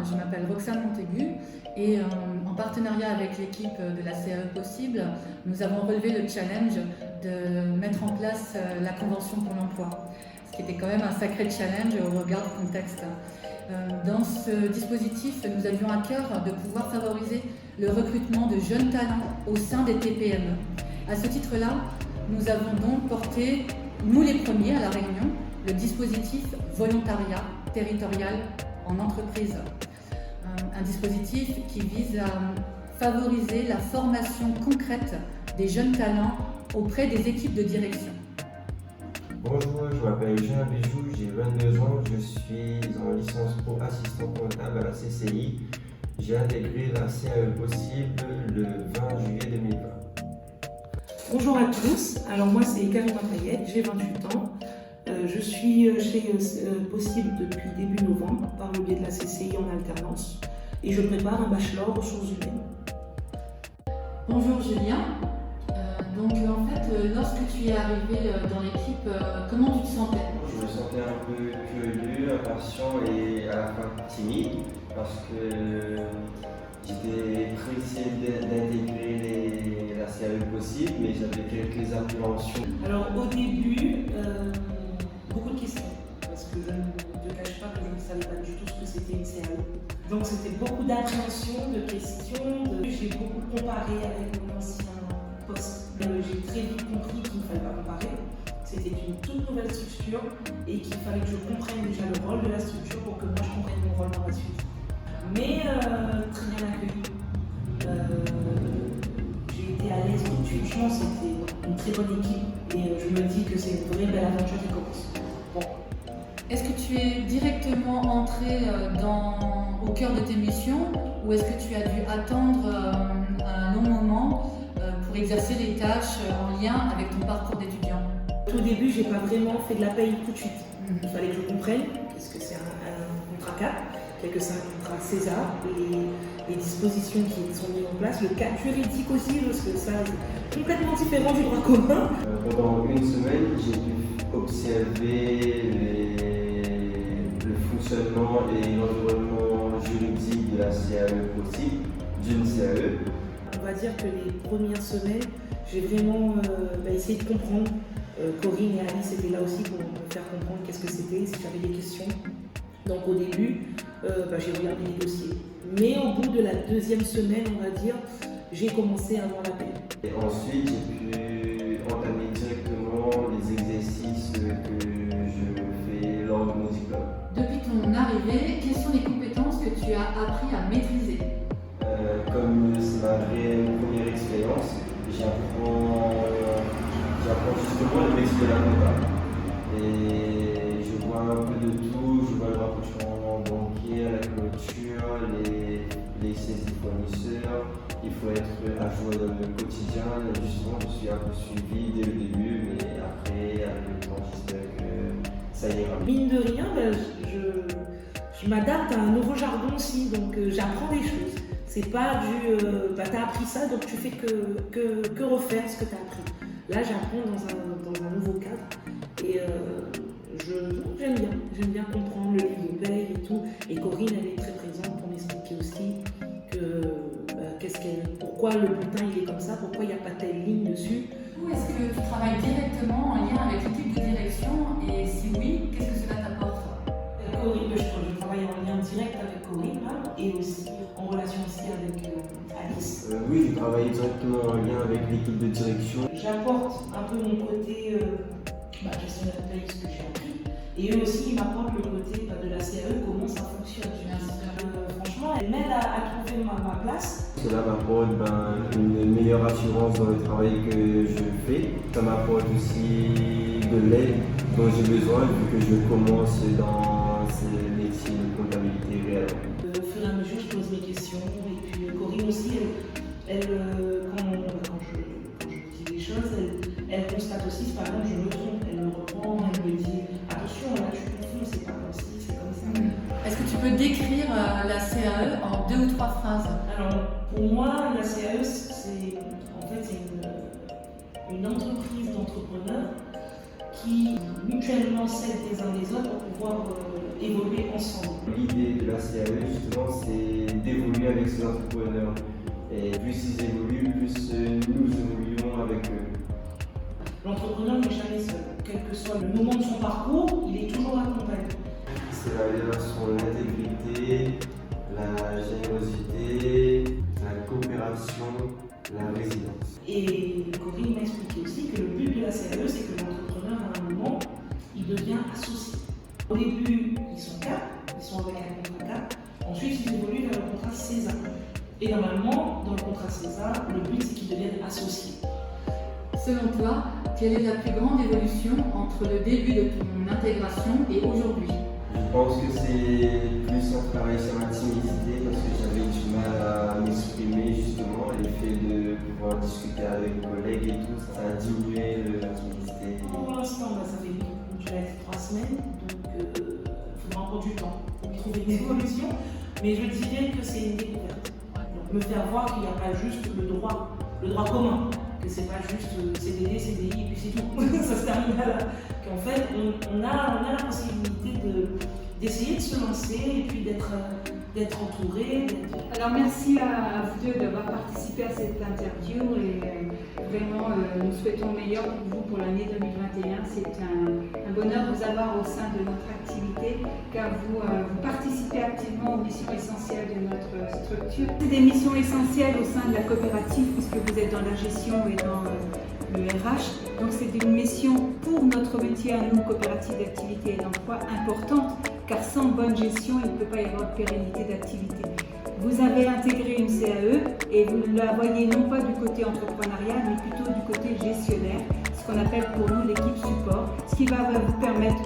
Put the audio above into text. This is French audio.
je m'appelle Roxane Montaigu et en partenariat avec l'équipe de la CAE Possible, nous avons relevé le challenge de mettre en place la Convention pour l'emploi, ce qui était quand même un sacré challenge au regard du contexte. Dans ce dispositif, nous avions à cœur de pouvoir favoriser le recrutement de jeunes talents au sein des TPME. À ce titre-là, nous avons donc porté, nous les premiers à La Réunion, le dispositif volontariat territorial en entreprise. Un dispositif qui vise à favoriser la formation concrète des jeunes talents auprès des équipes de direction. Bonjour, je m'appelle Jean Béjou, j'ai 22 ans, je suis en licence pro assistant comptable à la CCI. J'ai intégré la CAE Possible le 20 juillet 2020. Bonjour à tous, alors moi c'est Karima Payet, j'ai 28 ans. Je suis chez Possible depuis début novembre par le biais de la CCI en alternance et je prépare un bachelor ressources humaines. Bonjour Julien. Donc en fait, lorsque tu es arrivé dans l'équipe, comment tu te sentais? Je me sentais un peu curieux, impatient et à la fois timide parce que j'étais pressé d'intégrer la CAE Possible, mais j'avais quelques appréhensions. Alors au début, beaucoup de questions parce que je ne te cache pas que je ne savais pas du tout ce que c'était une CAE. Donc c'était beaucoup d'appréhension, de questions, j'ai beaucoup comparé avec mon ancien poste. J'ai très vite compris qu'il ne fallait pas comparer. C'était une toute nouvelle structure et qu'il fallait que je comprenne déjà le rôle de la structure pour que moi je comprenne mon rôle par la suite. Mais très bien accueilli. J'ai été à l'aise tout de suite. Je pense que c'était une très bonne équipe et je me dis que c'est une vraie belle aventure qui commence. Bon. Est-ce que tu es directement entré au cœur de tes missions ou est-ce que tu as dû attendre un long moment pour exercer les tâches en lien avec ton parcours d'étudiant? Au début, j'ai pas vraiment fait de la paye tout de suite. Il fallait que je comprenne qu'est-ce que c'est un contrat CAP, qu'est-ce que c'est un contrat César, les dispositions qui sont mises en place, le cadre juridique aussi, parce que ça c'est complètement différent du droit commun. Pendant une semaine, j'ai pu observer le fonctionnement et l'environnement juridique de la CAE Possible, d'une CAE. On va dire que les premières semaines, j'ai vraiment essayé de comprendre. Corinne et Alice étaient là aussi pour me faire comprendre qu'est-ce que c'était, si j'avais des questions. Donc au début, j'ai regardé les dossiers. Mais au bout de la deuxième semaine, on va dire, j'ai commencé à avoir la paix. Et ensuite, j'ai pu entamer directement les exercices que je fais lors de mon diplôme. Depuis ton arrivée, quelles sont les compétences que tu as appris à maîtriser? Comme c'est ma première expérience, j'apprends justement le métier de la compta. Et je vois un peu de tout, je vois le rapprochement bancaire, la clôture, les saisies fournisseurs. Il faut être à jour dans le quotidien. Justement, je suis un peu suivi dès le début, mais après, avec le temps, j'espère que ça ira. Mine de rien, je m'adapte à un nouveau jargon aussi, donc j'apprends des choses. C'est pas t'as appris ça, donc tu fais que refaire ce que t'as appris. Là, j'apprends dans un nouveau cadre et j'aime bien comprendre le livre de paye et tout. Et Corinne, elle est très présente pour m'expliquer aussi pourquoi le bulletin il est comme ça, pourquoi il n'y a pas telle ligne dessus. Ou est-ce que tu travailles directement en lien avec l'équipe de direction et si oui, qu'est-ce que cela t'apporte? Corinne, je travaille en lien direct avec Corinne là, et aussi en relation aussi avec Alice. Oui, je travaille directement en lien avec l'équipe de direction. J'apporte un peu mon côté gestionnaire de paye, ce que j'ai appris, et eux aussi ils m'apportent le côté de la CAE, comment ça fonctionne. Franchement, elle m'aide à trouver ma place. Cela m'apporte une meilleure assurance dans le travail que je fais. Ça m'apporte aussi de l'aide dont j'ai besoin vu que je commence dans ce métier de comptabilité réelle. Au fur et à mesure, je pose mes questions et puis Corinne aussi, quand je dis des choses, elle constate aussi, par exemple, je me trompe, elle me reprend, elle me dit attention, là tu confonds, c'est pas comme ci, c'est comme ça. Est-ce que tu peux décrire la CAE en 2 ou 3 phrases? Alors, pour moi, la CAE, c'est une entreprise d'entrepreneurs qui mutuellement s'aident les uns les autres pour pouvoir évoluer ensemble. L'idée de la CAE, justement, c'est d'évoluer avec ces entrepreneurs. Et plus ils évoluent, plus nous évoluons avec eux. L'entrepreneur n'est jamais seul. Quel que soit le moment de son parcours, il est toujours accompagné. Ces valeurs sont l'intégrité, la générosité, la coopération, la résilience. Et Corinne m'a expliqué aussi que le but de la CAE, c'est que l'entrepreneur, à un moment, il devient associé. Au début, ils sont 4, ils sont avec un contrat 4. Ensuite, ils évoluent vers le contrat César. Et normalement, dans le contrat César, le but, c'est qu'ils deviennent associés. Selon toi, quelle est la plus grande évolution entre le début de ton intégration et aujourd'hui? Je pense que c'est plus un travail sur la timidité parce que j'avais du mal à m'exprimer justement. Et le fait de pouvoir discuter avec les collègues et tout, ça a diminué la timidité. Pour l'instant, ça fait une durée de 3 semaines, donc il faudra encore du temps pour trouver une évolution. Mais je dirais que c'est une découverte. Donc, me faire voir qu'il n'y a pas juste le droit commun, que c'est pas juste CDD, CDI et puis c'est tout. Ça se termine là. Qu'en fait, on a la possibilité d'essayer de se lancer et puis d'être entouré. Alors merci à vous deux d'avoir participé à cette interview et vraiment nous souhaitons le meilleur pour vous pour l'année 2021. C'est un bonheur de vous avoir au sein de notre activité car vous participez activement aux missions essentielles de notre structure. C'est des missions essentielles au sein de la coopérative puisque vous êtes dans la gestion et dans le RH. Donc c'est une mission pour notre métier à nous, coopérative d'activité et d'emploi, importante car sans bonne gestion, il ne peut pas y avoir de pérennité d'activité. Vous avez intégré une CAE et vous la voyez non pas du côté entrepreneurial, mais plutôt du côté gestionnaire, ce qu'on appelle pour nous l'équipe support, ce qui va vous permettre